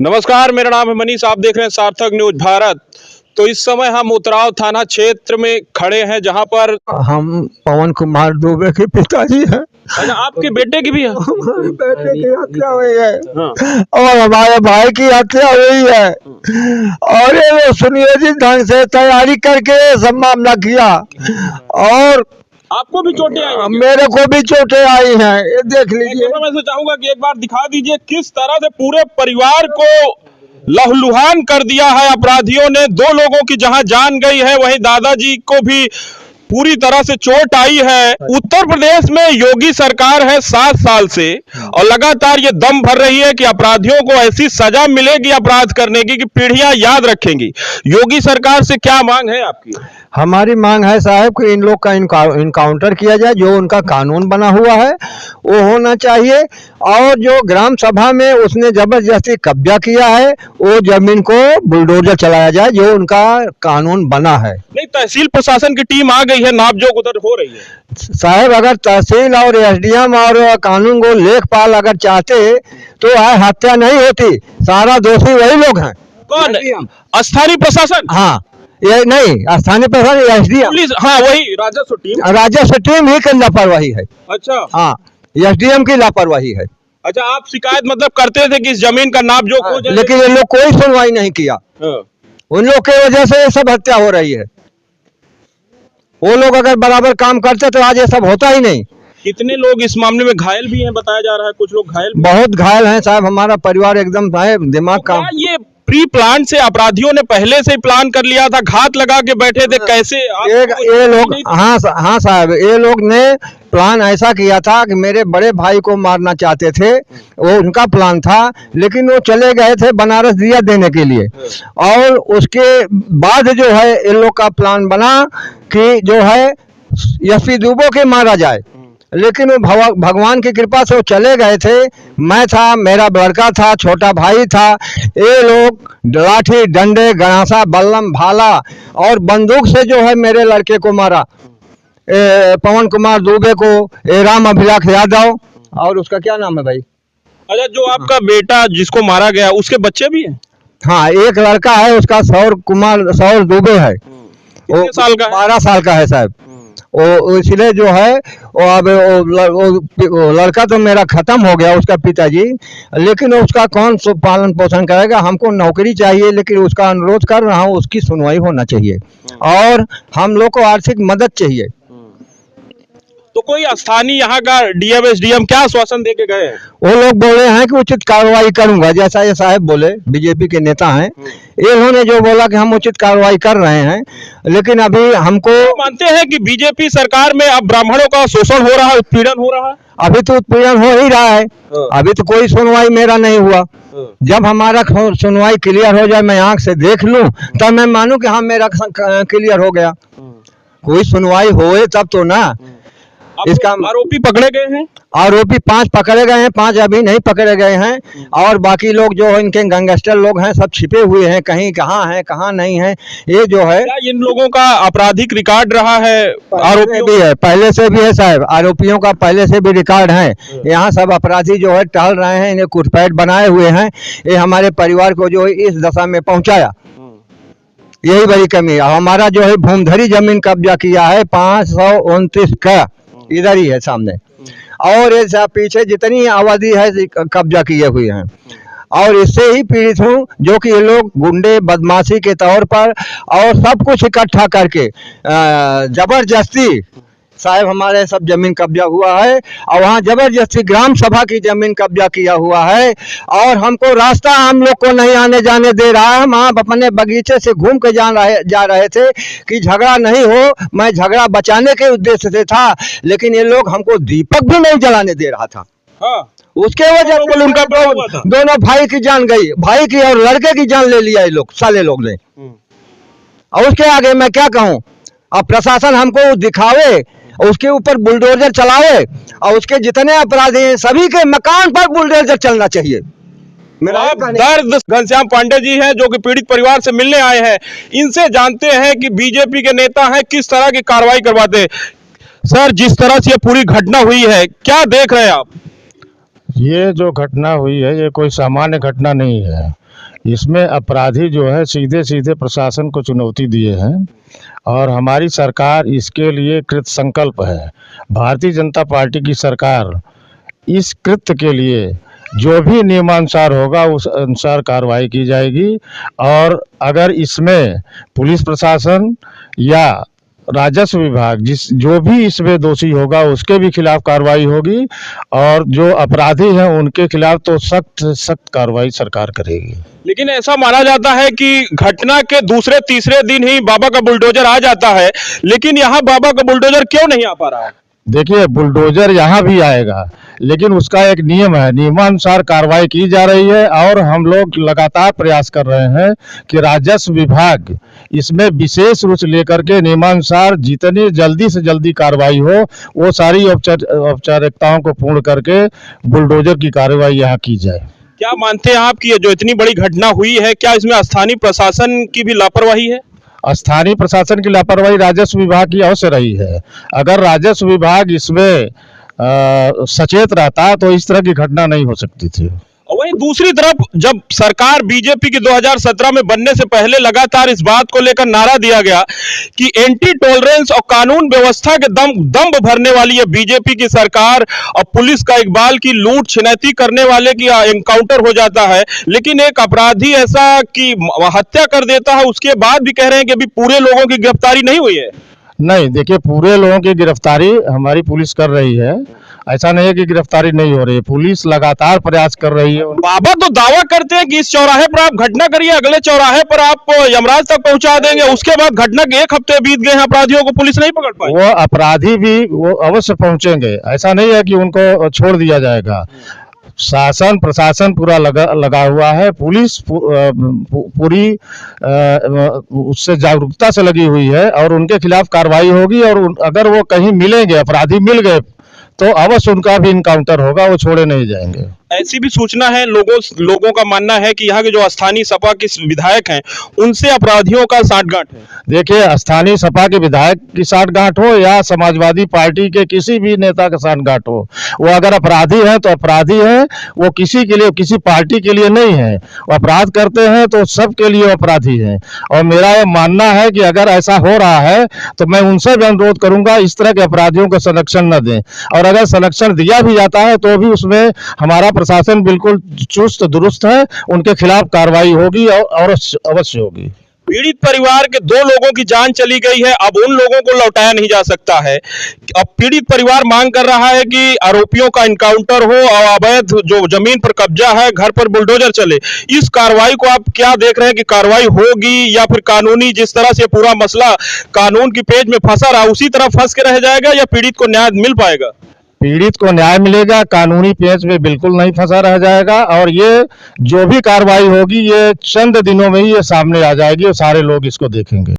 नमस्कार, मेरा नाम है मनीष। आप देख रहे हैं सार्थक न्यूज भारत। तो इस समय हम उतराव थाना क्षेत्र में खड़े हैं, जहां पर हम पवन कुमार दुबे के पिताजी हैं। अच्छा, आपके बेटे की भी है? हमारे बेटे की हत्या हुई है। हाँ। और हमारे भाई की हत्या हुई है। और ये सुनियोजित ढंग से तैयारी करके सब मामला किया। और आपको भी चोटें आई हैं? मेरे को भी चोटें आई हैं, ये देख लीजिए। मैं तो चाहूंगा कि एक बार दिखा दीजिए किस तरह से पूरे परिवार को लहूलुहान कर दिया है अपराधियों ने। 2 लोगों की जहां जान गई है, वहीं दादाजी को भी पूरी तरह से चोट आई है। उत्तर प्रदेश में योगी सरकार है 7 साल से, और लगातार ये दम भर रही है कि अपराधियों को ऐसी सजा मिलेगी अपराध करने की कि पीढ़ियां याद रखेंगी। योगी सरकार से क्या मांग है आपकी? हमारी मांग है साहब कि इन लोग का इनकाउंटर किया जाए। जो उनका कानून बना हुआ है वो होना चाहिए। और जो ग्राम सभा में उसने जबरदस्ती कब्जा किया है, वो जमीन को बुलडोजर चलाया जाए, जो उनका कानून बना है। नहीं, तहसील प्रशासन की टीम आ गई है, नापजोक उधर हो रही है। साहब, अगर तहसील और एसडीएम और कानून को लेखपाल अगर चाहते तो हत्या नहीं होती। सारा दोषी वही लोग हैं। कौन? स्थानीय प्रशासन? हाँ, ये नहीं, स्थानीय प्रशासन, एसडीएम, पुलिस। हाँ, वही राजस्व टीम ही की लापरवाही है। अच्छा। हाँ, एसडीएम की लापरवाही है। अच्छा, आप शिकायत मतलब करते थे कि इस जमीन का नापजोक हो जाए, लेकिन ये लोग कोई सुनवाई नहीं किया। उन लोग की वजह से ये सब हत्या हो रही है। वो लोग अगर बराबर काम करते तो आज ये सब होता ही नहीं। कितने लोग इस मामले में घायल भी हैं बताया जा रहा है? कुछ लोग घायल भी? बहुत घायल हैं साहब। हमारा परिवार एकदम है, दिमाग तो काम। ये प्री प्लान से अपराधियों ने पहले से ही प्लान कर लिया था, घात लगा के बैठे थे? कैसे ये लोग, हाँ साहब, ये लोग ने प्लान ऐसा किया था कि मेरे बड़े भाई को मारना चाहते थे, वो उनका प्लान था। लेकिन वो चले गए थे बनारस दिया देने के लिए। और उसके बाद जो है इन लोग का प्लान बना कि जो है एसपी दुबे के मारा जाए। लेकिन वो भगवान की कृपा से वो चले गए थे। मैं था, मेरा लड़का था, छोटा भाई था। ये लोग लाठी, डंडे, गणासा, बल्लम, भाला और बंदूक से जो है मेरे लड़के को मारा। पवन कुमार दुबे को, राम अभिलाष यादव, और उसका क्या नाम है भाई? अच्छा, जो आपका बेटा जिसको मारा गया उसके बच्चे भी हैं? हाँ, एक लड़का है, उसका सौर दुबे है। कितने साल का है? 12 साल का है साहब। वो इसलिए जो है वो अब वो लड़का तो मेरा खत्म हो गया, उसका पिताजी। लेकिन उसका कौन पालन पोषण करेगा? हमको नौकरी चाहिए, लेकिन उसका अनुरोध कर रहा हूँ, उसकी सुनवाई होना चाहिए। और हम लोग को आर्थिक मदद चाहिए। तो कोई स्थानीय यहाँ का डीएम एसडीएम क्या आश्वासन दे के गए हैं? वो लोग बोले हैं कि उचित कार्रवाई करूंगा, जैसा ये साहब बोले, बीजेपी के नेता हैं। इन्होंने जो बोला कि हम उचित कार्रवाई कर रहे हैं। लेकिन अभी हमको मानते हैं कि बीजेपी सरकार में अब ब्राह्मणों का शोषण हो रहा है, उत्पीड़न हो रहा है? अभी तो उत्पीड़न हो ही रहा है। अभी तो कोई सुनवाई मेरा नहीं हुआ। जब हमारा सुनवाई क्लियर हो जाए, मैं आंख से देख लूं, तब मैं मानूं कि हाँ मेरा क्लियर हो गया। कोई सुनवाई होए तब तो ना। इसका आरोपी पकड़े गए हैं? आरोपी 5 पकड़े गए हैं, 5 अभी नहीं पकड़े गए हैं। और बाकी लोग जो इनके गैंगस्टर लोग हैं सब छिपे हुए हैं, कहीं कहाँ हैं कहाँ नहीं है। ये जो है, क्या इन लोगों का आपराधिक रिकॉर्ड रहा है? आरोपी भी है, पहले से भी है साहब। आरोपियों का पहले से भी रिकॉर्ड है। यहाँ सब अपराधी जो है टहल रहे हैं, इन्हें घुसपैठ बनाए हुए हैं। ये हमारे परिवार को जो है इस दशा में पहुँचाया, यही बड़ी कमी है। हमारा जो है भूमधरी जमीन कब्जा किया है 529 का, इधर ही है सामने। और ये पीछे जितनी आबादी है कब्जा किए हुए हैं। और इससे ही पीड़ित हूँ, जो कि ये लोग गुंडे बदमाशी के तौर पर और सब कुछ इकट्ठा करके जबरदस्ती साहब हमारे सब जमीन कब्जा हुआ है। और वहाँ जबरदस्ती ग्राम सभा की जमीन कब्जा किया हुआ है। और हमको रास्ता हम लोग को नहीं आने जाने दे रहा है। हम आप अपने बगीचे से घूम के जा रहे थे कि झगड़ा नहीं हो। मैं झगड़ा बचाने के उद्देश्य से था, लेकिन ये लोग हमको दीपक भी नहीं जलाने दे रहा था। हाँ। उसके वजह से उनका दोनों भाई की जान गई, भाई की और लड़के की जान ले लिया ये लोग, साले लोग ने। और उसके आगे मैं क्या कहूँ? अब प्रशासन हमको दिखावे, उसके ऊपर बुलडोजर चलावे, और उसके जितने अपराधी हैं सभी के मकान पर बुलडोजर चलना चाहिए। दर्द घनश्याम पांडे जी हैं, जो कि पीड़ित परिवार से मिलने आए हैं। इनसे जानते हैं कि बीजेपी के नेता हैं किस तरह की कार्रवाई करवाते हैं। सर, जिस तरह से ये पूरी घटना हुई है, क्या देख रहे हैं आप? ये जो घटना हुई है ये कोई सामान्य घटना नहीं है। इसमें अपराधी जो है सीधे सीधे प्रशासन को चुनौती दिए हैं और हमारी सरकार इसके लिए कृत संकल्प है। भारतीय जनता पार्टी की सरकार इस कृत्य के लिए जो भी नियमानुसार होगा उस अनुसार कार्रवाई की जाएगी और अगर इसमें पुलिस प्रशासन या राजस्व विभाग जो भी इसमें दोषी होगा उसके भी खिलाफ कार्रवाई होगी और जो अपराधी हैं उनके खिलाफ तो सख्त सख्त कार्रवाई सरकार करेगी। लेकिन ऐसा माना जाता है कि घटना के दूसरे तीसरे दिन ही बाबा का बुलडोजर आ जाता है, लेकिन यहाँ बाबा का बुलडोजर क्यों नहीं आ पा रहा है? देखिए, बुलडोजर यहाँ भी आएगा लेकिन उसका एक नियम है, नियमानुसार कार्रवाई की जा रही है और हम लोग लगातार प्रयास कर रहे हैं कि राजस्व विभाग इसमें विशेष रूप लेकर के नियमानुसार जितनी जल्दी से जल्दी कार्रवाई हो वो सारी औपचारिकताओं को पूर्ण करके बुलडोजर की कार्रवाई यहाँ की जाए। क्या मानते हैं आप कि ये जो इतनी बड़ी घटना हुई है, क्या इसमें स्थानीय प्रशासन की भी लापरवाही है? स्थानीय प्रशासन की लापरवाही राजस्व विभाग की अवश्य रही है। अगर राजस्व विभाग इसमें सचेत रहता तो इस तरह की घटना नहीं हो सकती थी। वहीं दूसरी तरफ जब सरकार बीजेपी की 2017 में बनने से पहले लगातार इस बात को लेकर नारा दिया गया कि एंटी टॉलरेंस और कानून व्यवस्था के दंभ भरने वाली है बीजेपी की सरकार और पुलिस का इकबाल की लूट छिनैती करने वाले की एनकाउंटर हो जाता है, लेकिन एक अपराधी ऐसा कि हत्या कर देता है उसके बाद भी कह रहे हैं कि अभी पूरे लोगों की गिरफ्तारी नहीं हुई है। नहीं, देखिए, पूरे लोगों की गिरफ्तारी हमारी पुलिस कर रही है, ऐसा नहीं है कि गिरफ्तारी नहीं हो रही है, पुलिस लगातार प्रयास कर रही है। बाबा तो दावा करते हैं कि इस चौराहे पर आप घटना करिए, अगले चौराहे पर आप यमराज तक पहुंचा देंगे, उसके बाद घटना के 1 हफ्ते बीत गए हैं, अपराधियों को पुलिस नहीं पकड़ पाई। वो अपराधी भी वो अवश्य पहुंचेंगे, ऐसा नहीं है कि उनको छोड़ दिया जाएगा। शासन प्रशासन पूरा लगा हुआ है, पुलिस पूरी उससे जागरूकता से लगी हुई है और उनके खिलाफ कार्रवाई होगी और अगर वो कहीं मिलेंगे, अपराधी मिल गए तो अवश्य उनका भी इनकाउंटर होगा, वो छोड़े नहीं जाएंगे। ऐसी भी सूचना है, लोगों का मानना है कि यहाँ के जो स्थानीय सपा के विधायक हैं उनसे अपराधियों का साठगांठ है। देखिए, स्थानीय सपा के विधायक की साठगांठ हो या समाजवादी पार्टी के किसी भी नेता का साठगांठ हो, वो अगर अपराधी हैं तो अपराधी हैं, वो किसी के लिए किसी पार्टी के लिए नहीं है। वो अपराध करते हैं तो सबके लिए अपराधी हैं और मेरा ये मानना है कि अगर ऐसा हो रहा है तो मैं उनसे भी अनुरोध करूंगा इस तरह के अपराधियों को संरक्षण न दें और अगर संरक्षण दिया भी जाता है तो भी उसमें हमारा प्रशासन बिल्कुल चुस्त दुरुस्त है, उनके खिलाफ कार्रवाई होगी और अवश्य होगी। पीड़ित परिवार के 2 लोगों की जान चली गई है, अब उन लोगों को लौटाया नहीं जा सकता है। अब पीड़ित परिवार मांग कर रहा है कि आरोपियों का इनकाउंटर हो और अवैध जो जमीन पर कब्जा है, घर पर बुलडोजर चले। इस कार्रवाई को आप क्या देख रहे हैं कि कार्रवाई होगी या फिर कानूनी जिस तरह से पूरा मसला कानून की पेच में फंसा रहा उसी तरह फंस के रह जाएगा या पीड़ित को न्याय मिल पाएगा? पीड़ित को न्याय मिलेगा, कानूनी पेच में बिल्कुल नहीं फंसा रह जाएगा और ये जो भी कार्रवाई होगी ये चंद दिनों में ही ये सामने आ जाएगी और सारे लोग इसको देखेंगे।